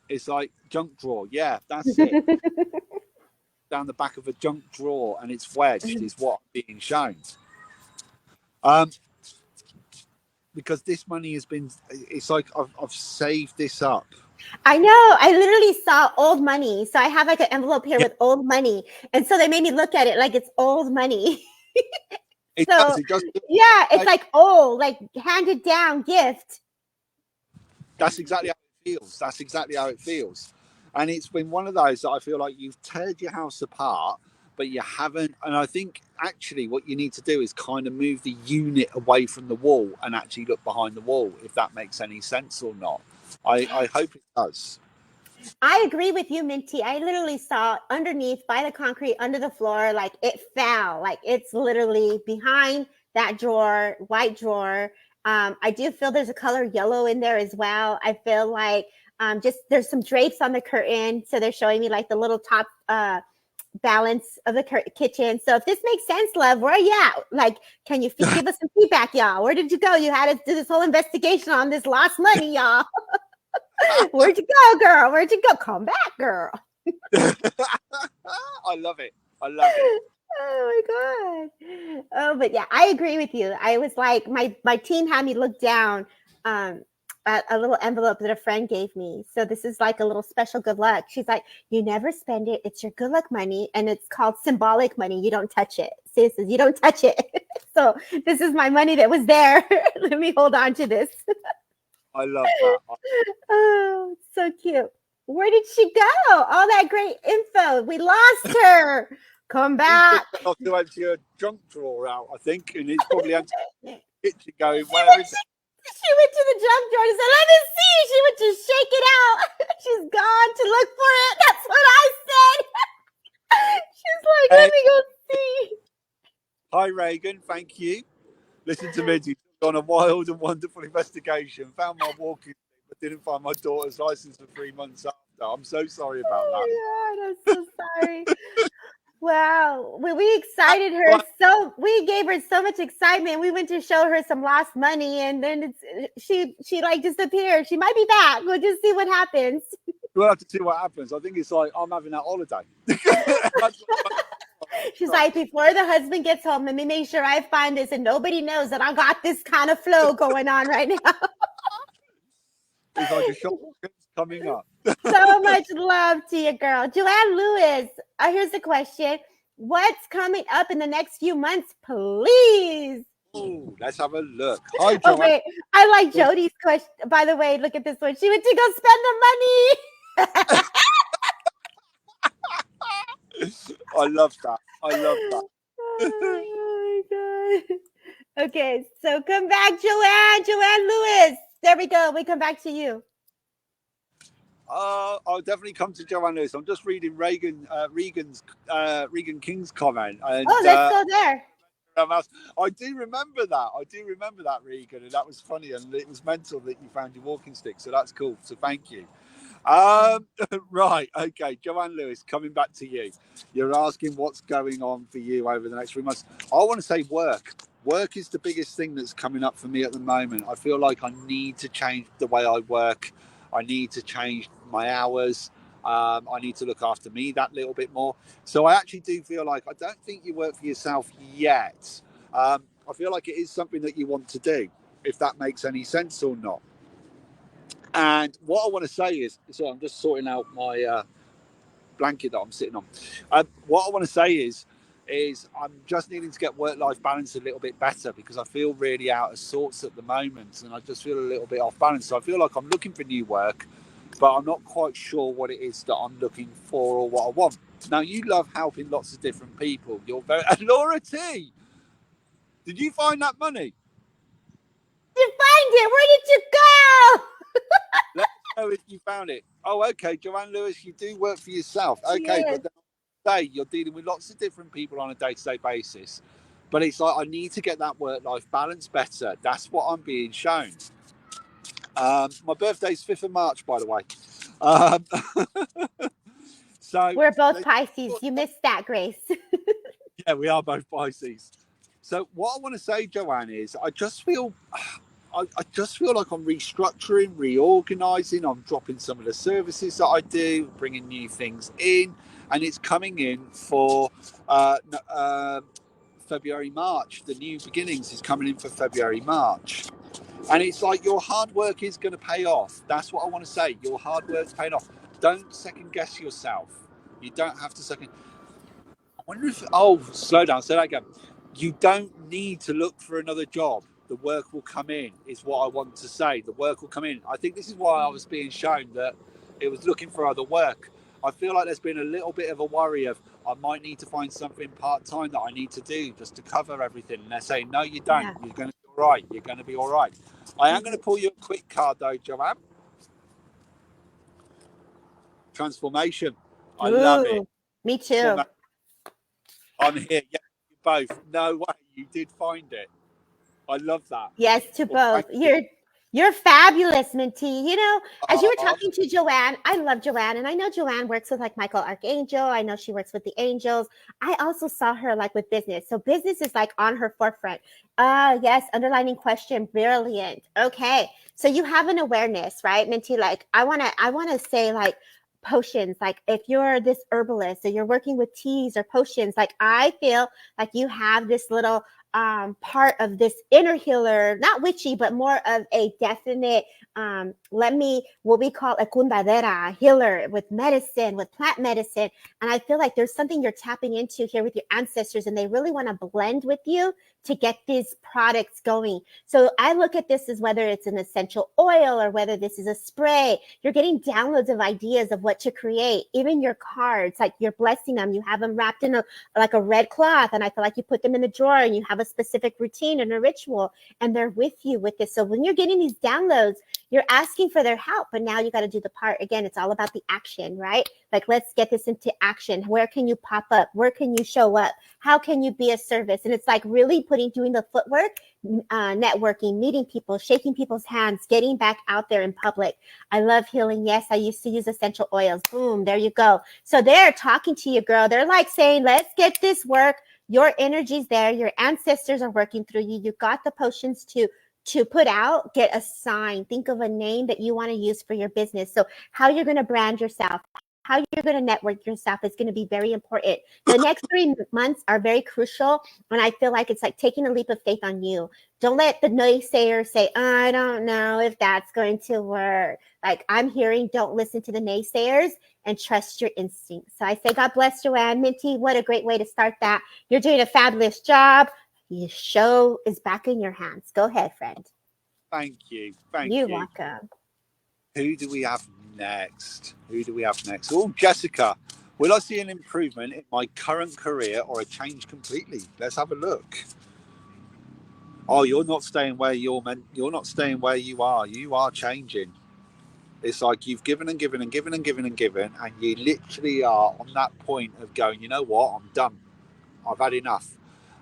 It's like junk drawer. Yeah, that's it. Down the back of a junk drawer, and it's wedged. Is what I'm being shown. Because this money has been. It's like I've saved this up. I know. I literally saw old money. So I have like an envelope here with old money. And so they made me look at it like it's old money. It so does. Yeah, it's like old, like handed down gift. That's exactly how it feels. That's exactly how it feels. And it's been one of those that I feel like you've teared your house apart, but you haven't. And I think actually what you need to do is kind of move the unit away from the wall and actually look behind the wall, if that makes any sense or not. I hope it does. I agree with you, Minty. I literally saw underneath by the concrete under the floor, like it fell, like it's literally behind that drawer, white drawer. I do feel there's a color yellow in there as well. I feel like just there's some drapes on the curtain. So they're showing me like the little top balance of the kitchen. So if this makes sense, love, where are you at? Like, can you give us some feedback, y'all? Where did you go? You had to do this whole investigation on this lost money, y'all. Where'd you go, girl? Where'd you go? Come back, girl. I love it. I love it. Oh my God. Oh, but yeah, I agree with you. I was like, my team had me look down at a little envelope that a friend gave me. So this is like a little special good luck. She's like, you never spend it. It's your good luck money. And it's called symbolic money. You don't touch it. Sis, you don't touch it. So this is my money that was there. Let me hold on to this. I love that. Oh, so cute. Where did she go? All that great info. We lost her. Come back. I'll do actually a junk drawer out, I think, and it's probably empty. Kitchen going, where is it? She went to the junk drawer and said, let me see. She went to shake it out. She's gone to look for it. That's what I said. She's like, let me go see. Hi, Reagan. Thank you. Listen to me. On a wild and wonderful investigation. Found my walking stick, but didn't find my daughter's license for 3 months after. I'm so sorry about that. Oh my God, I'm so sorry. Wow. We excited her so we gave her so much excitement. We went to show her some lost money and then she like disappeared. She might be back. We'll just see what happens. We'll have to see what happens. I think it's like I'm having that holiday. She's like, before the husband gets home, let me make sure I find this and nobody knows that I got this kind of flow going on right now. It's like a shock coming up. So much love to you, girl. Joanne Lewis, here's the question. What's coming up in the next few months, please? Oh, let's have a look. Hi, Joanne. Oh, wait. I like Jody's question. By the way, look at this one. She went to go spend the money. I love that. I love that. Oh my God. Okay, so come back, Joanne Lewis. There we go. We come back to you. I'll definitely come to Joanne Lewis. I'm just reading Regan King's comment, and Oh, let's go there. I do remember that. Regan, and that was funny, and it was mental that you found your walking stick. So that's cool. So thank you. Right, okay, Joanne Lewis, coming back to you. You're asking what's going on for you over the next 3 months. I want to say work. Work is the biggest thing that's coming up for me at the moment. I feel like I need to change the way I work. I need to change my hours. I need to look after me that little bit more. So I actually do feel like I don't think you work for yourself yet. I feel like it is something that you want to do, if that makes any sense or not. And what I want to say is, so I'm just sorting out my blanket that I'm sitting on. What I want to say is I'm just needing to get work-life balance a little bit better, because I feel really out of sorts at the moment, and I just feel a little bit off balance. So I feel like I'm looking for new work, but I'm not quite sure what it is that I'm looking for or what I want. Now, you love helping lots of different people. You're very Laura T. Did you find that money? You find it. Where did you go? Let me know if you found it. Oh, okay, Joanne Lewis, you do work for yourself. Okay, Yes. but then you're dealing with lots of different people on a day-to-day basis. But it's like, I need to get that work-life balance better. That's what I'm being shown. My birthday's 5th of March, by the way. Um, so We're both Pisces. You missed that, Grace. yeah, we are both Pisces. So what I want to say, Joanne, is I just feel like I'm restructuring, reorganizing. I'm dropping some of the services that I do, bringing new things in, and it's coming in for February, March. The new beginnings is coming in for February, March. And it's like, your hard work is going to pay off. That's what I want to say. Your hard work's paying off. Don't second guess yourself. You don't have to second. I wonder if, slow down, say that again. You don't need to look for another job. The work will come in, is what I want to say. The work will come in. I think this is why I was being shown that it was looking for other work. I feel like there's been a little bit of a worry of, I might need to find something part-time that I need to do just to cover everything. And they're saying, no, you don't. Yeah. You're going to be all right. You're going to be all right. I am going to pull you a quick card, though, Joanne. Transformation. I love it. Me too. I'm here. Yeah, you both. No way. You did find it. I love that. Yes, to both. You're fabulous, Minty. You know, as you were talking to Joanne, I love Joanne, and I know Joanne works with like Michael Archangel. I know she works with the angels. I also saw her like with business. So business is like on her forefront. Yes, underlining question, brilliant. Okay. So you have an awareness, right, Minty? Like I wanna say like potions, like if you're this herbalist or you're working with teas or potions, like I feel like you have this little part of this inner healer, not witchy, but more of a definite, what we call a kundadera healer with medicine, with plant medicine. And I feel like there's something you're tapping into here with your ancestors, and they really want to blend with you to get these products going. So I look at this as whether it's an essential oil or whether this is a spray. You're getting downloads of ideas of what to create. Even your cards, like you're blessing them. You have them wrapped in a red cloth, and I feel like you put them in the drawer and you have a specific routine and a ritual, and they're with you with this. So when you're getting these downloads, you're asking for their help, but now you got to do the part. Again, it's all about the action, right? Like, let's get this into action. Where can you pop up? Where can you show up? How can you be a service? And it's like really doing the footwork, networking, meeting people, shaking people's hands, getting back out there in public. I love healing. Yes, I used to use essential oils. Boom, there you go. So they're talking to you, girl. They're like saying, let's get this work. Your energy's there. Your ancestors are working through you. You got the potions to put out. Get a sign. Think of a name that you want to use for your business. So how you're going to brand yourself, how you're going to network yourself is going to be very important. The next 3 months are very crucial. And I feel like it's like taking a leap of faith on you. Don't let the naysayers say, I don't know if that's going to work. Like I'm hearing, don't listen to the naysayers and trust your instincts. So I say, God bless Joanne. Minty, what a great way to start that. You're doing a fabulous job. The show is back in your hands. Go ahead, friend. Thank you. Thank You're you. welcome. Who do we have next? Oh, Jessica. Will I see an improvement in my current career or a change completely? Let's have a look. Oh, you're not staying where you're meant. You're not staying where you are. You are changing. It's like you've given and given and given and given and given, and you literally are on that point of going, you know what, I'm done. I've had enough.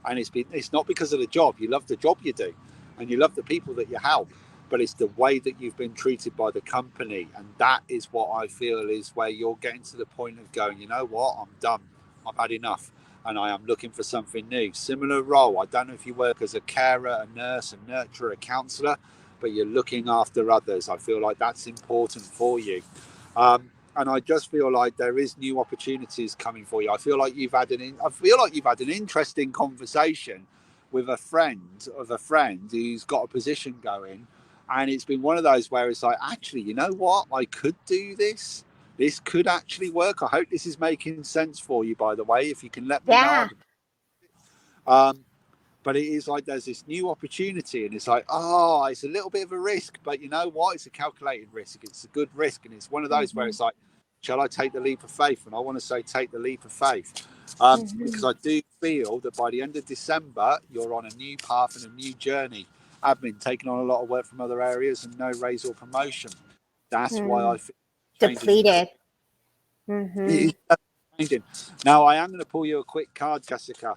And it's not because of the job. You love the job you do, and you love the people that you help, but it's the way that you've been treated by the company, and that is what I feel is where you're getting to the point of going, you know what, I'm done. I've had enough, and I am looking for something new. Similar role. I don't know if you work as a carer, a nurse, a nurturer, a counsellor, but you're looking after others. I feel like that's important for you. And I just feel like there is new opportunities coming for you. I feel like you've had an interesting conversation with a friend of a friend who's got a position going, and it's been one of those where it's like, actually, you know what, I could do this. This could actually work. I hope this is making sense for you. By the way, if you can let me know. Yeah. Um, but it is like there's this new opportunity, and it's like, oh, it's a little bit of a risk, but you know what, it's a calculated risk, it's a good risk, and it's one of those where Mm-hmm. it's like, shall I take the leap of faith? And I want to say take the leap of faith, because Mm-hmm. I do feel that by the end of December you're on a new path and a new journey. Admin, taking on a lot of work from other areas and no raise or promotion. That's why I feel changing in your Depleted. Mm-hmm. it is changing. Now, I am going to pull you a quick card, Jessica.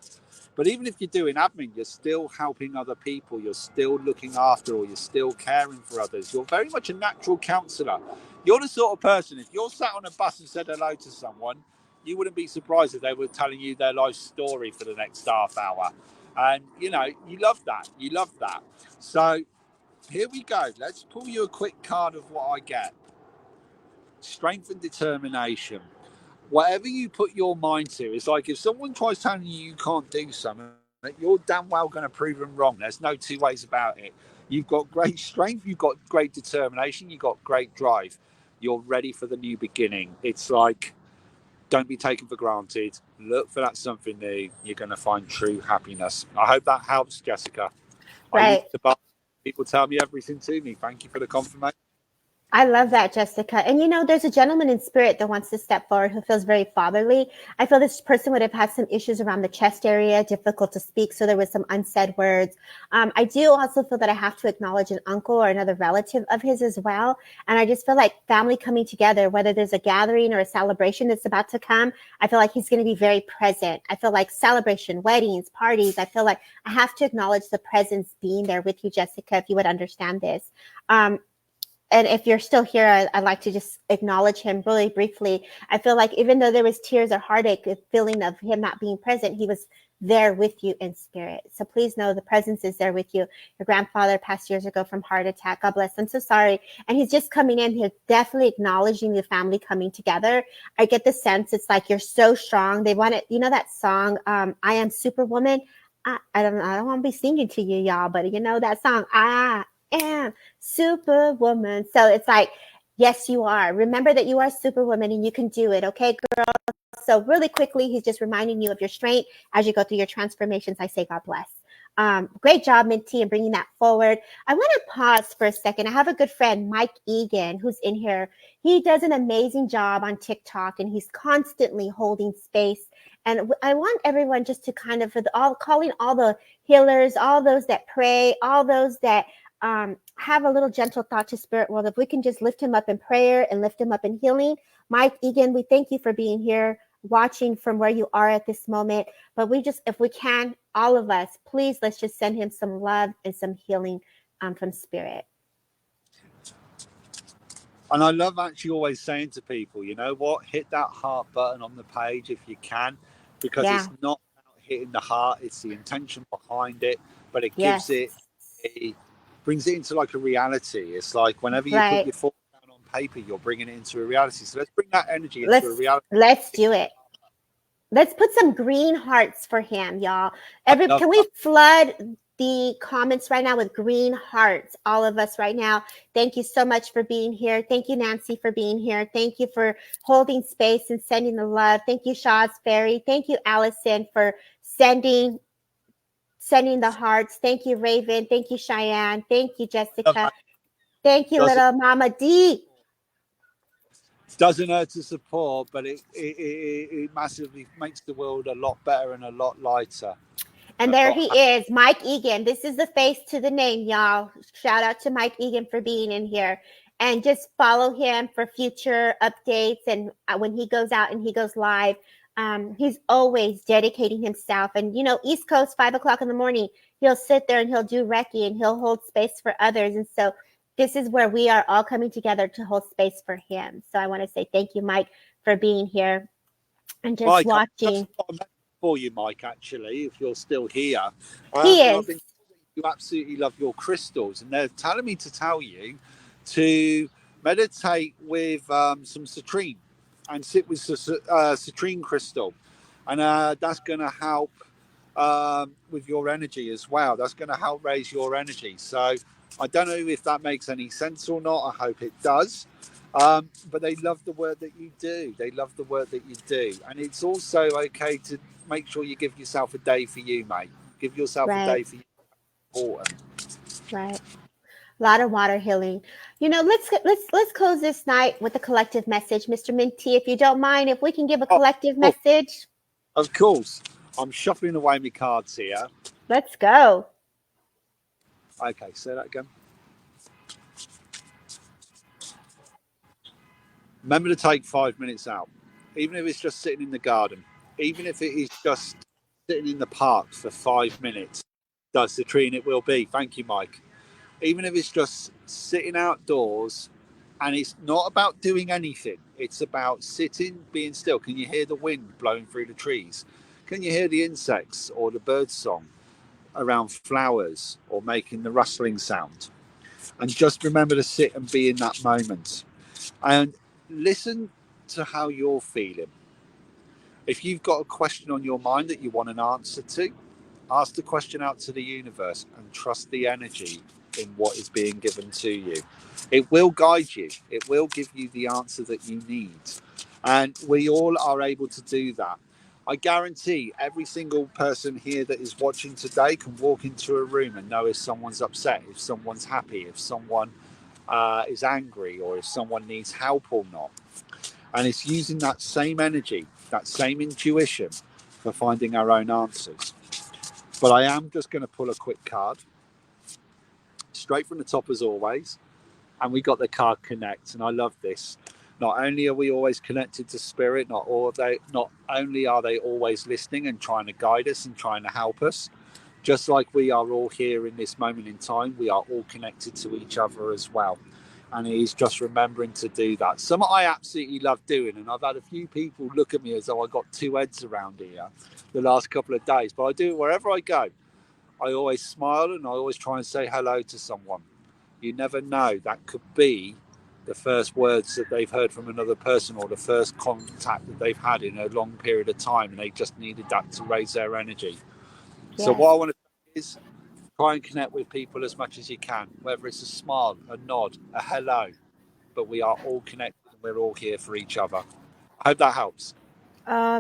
But even if you're doing admin, you're still helping other people. You're still looking after, or you're still caring for others. You're very much a natural counsellor. You're the sort of person, if you're sat on a bus and said hello to someone, you wouldn't be surprised if they were telling you their life story for the next half hour. And, you know, you love that. You love that. So here we go. Let's pull you a quick card of what I get. Strength and determination. Whatever you put your mind to, it's like if someone tries telling you you can't do something, you're damn well going to prove them wrong. There's no two ways about it. You've got great strength, you've got great determination, you've got great drive. You're ready for the new beginning. It's like, don't be taken for granted. Look for that something new. You're going to find true happiness. I hope that helps, Jessica. I Right. used to bar. People tell me everything to me. Thank you for the confirmation. I love that, Jessica. And you know, there's a gentleman in spirit that wants to step forward who feels very fatherly. I feel this person would have had some issues around the chest area, difficult to speak. So there was some unsaid words. I do also feel that I have to acknowledge an uncle or another relative of his as well. And I just feel like family coming together, whether there's a gathering or a celebration that's about to come, I feel like he's going to be very present. I feel like celebration, weddings, parties. I feel like I have to acknowledge the presence being there with you, Jessica, if you would understand this. And if you're still here, I'd like to just acknowledge him really briefly. I feel like even though there was tears or heartache, the feeling of him not being present, he was there with you in spirit. So please know the presence is there with you. Your grandfather passed years ago from heart attack. God bless. I'm so sorry. And he's just coming in here, definitely acknowledging the family coming together. I get the sense it's like you're so strong. They want it. You know that song, I Am Superwoman? I don't want to be singing to you, y'all, but you know that song, I am Superwoman. So it's like, yes, you are. Remember that you are Superwoman and you can do it. Okay, girl. So really quickly, he's just reminding you of your strength as you go through your transformations. I say God bless. Great job, Minty, in bringing that forward. I want to pause for a second. I have a good friend, Mike Egan, who's in here. He does an amazing job on TikTok, and he's constantly holding space. And I want everyone just to kind of, calling all the healers, all those that pray, all those that have a little gentle thought to spirit world. If we can just lift him up in prayer and lift him up in healing. Mike Egan, we thank you for being here, watching from where you are at this moment. But we just, if we can, all of us, please, let's just send him some love and some healing from spirit. And I love actually always saying to people, you know what, hit that heart button on the page if you can, because Yeah. it's not about hitting the heart, it's the intention behind it, but it gives Yes. it, it brings it into like a reality. It's like whenever you put Right. your thoughts down on paper, you're bringing it into a reality. So let's bring that energy into a Let's reality. do it. Let's put some green hearts for him, y'all. I love Can we that. flood the comments right now with green hearts? All of us right now. Thank you so much for being here. Thank you, Nancy, for being here. Thank you for holding space and sending the love. Thank you, Shaw's Fairy. Thank you, Allison, for sending the hearts. Thank you, Raven. Thank you, Cheyenne. Thank you, I love Jessica. that. Thank you, Doesn't little Mama D. doesn't hurt to support, but it massively makes the world a lot better and a lot lighter. And there he is, Mike Egan. This is the face to the name, y'all. Shout out to Mike Egan for being in here. And just follow him for future updates. And when he goes out and he goes live, he's always dedicating himself. And, you know, East Coast, 5 o'clock in the morning, he'll sit there and he'll do Reiki and he'll hold space for others. And so this is where we are all coming together to hold space for him. So I want to say thank you, Mike, for being here and just Mike, watching. For you, Mike, actually, if you're still here. He And is. I've been you absolutely love your crystals, and they're telling me to tell you to meditate with some citrine and sit with citrine crystal, and that's going to help with your energy as well. That's going to help raise your energy. So I don't know if that makes any sense or not. I hope it does. But they love the work that you do. They love the work that you do. And it's also okay to make sure you give yourself a day for you, mate. Give yourself a day for you. Important. Right. A lot of water healing. You know, let's close this night with a collective message, Mr. Minty. If you don't mind, if we can give a collective message. Of course. I'm shuffling away my cards here. Let's go. Okay, say that again. Remember to take 5 minutes out, even if it's just sitting in the garden, even if it is just sitting in the park for 5 minutes. That's the tree, and it will be. Thank you, Mike. Even if it's just sitting outdoors, and it's not about doing anything, it's about sitting, being still. Can you hear the wind blowing through the trees? Can you hear the insects or the bird song around flowers or making the rustling sound? And just remember to sit and be in that moment. And listen to how you're feeling. If you've got a question on your mind that you want an answer to, ask the question out to the universe and trust the energy in what is being given to you. It will guide you. It will give you the answer that you need. And we all are able to do that. I guarantee every single person here that is watching today can walk into a room and know if someone's upset, if someone's happy, if someone is angry, or if someone needs help or not. And it's using that same energy, that same intuition for finding our own answers. But I am just going to pull a quick card straight from the top as always. And we got the card Connect. And I love this. Not only are we always connected to spirit, not only are they always listening and trying to guide us and trying to help us, just like we are all here in this moment in time, we are all connected to each other as well. And he's just remembering to do that. Something I absolutely love doing. And I've had a few people look at me as though I got two heads around here the last couple of days. But I do it wherever I go. I always smile and I always try and say hello to someone. You never know. That could be the first words that they've heard from another person, or the first contact that they've had in a long period of time, and they just needed that to raise their energy. Yes. So what I want to do is try and connect with people as much as you can, whether it's a smile, a nod, a hello, but we are all connected and we're all here for each other. I hope that helps.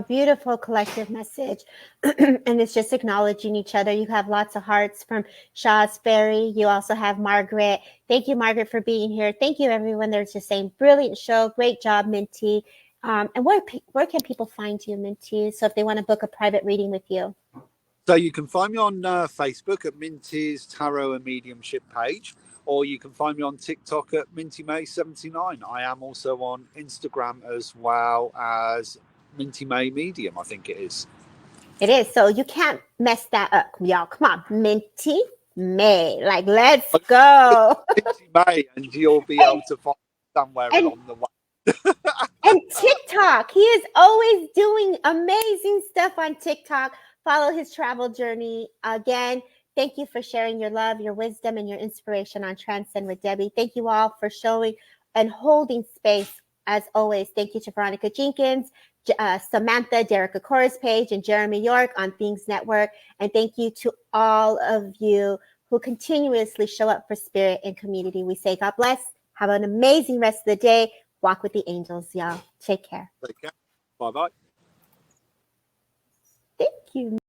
Beautiful collective message. And it's just acknowledging each other. You have lots of hearts from Shaw's Ferry. You also have Margaret. Thank you, Margaret, for being here. Thank you, everyone. There's just saying brilliant show. Great job, Minty. And where can people find you, Minty? So if they want to book a private reading with you. So you can find me on Facebook at Minty's Tarot and Mediumship page, or you can find me on TikTok at MintyMay79. I am also on Instagram as well as Minty May Medium, I think it is. It is. So you can't mess that up, y'all. Come on, Minty May. Like, let's go. Minty May, and you'll be able to find somewhere along the way. And TikTok. He is always doing amazing stuff on TikTok. Follow his travel journey. Again, thank you for sharing your love, your wisdom, and your inspiration on Transcend with Debbie. Thank you all for showing and holding space. As always, thank you to Veronica Jenkins, Samantha, Derek Akora's page, and Jeremy York on Things Network. And thank you to all of you who continuously show up for spirit and community. We say God bless. Have an amazing rest of the day. Walk with the angels, y'all. Take care. Take care. Bye-bye. Thank you.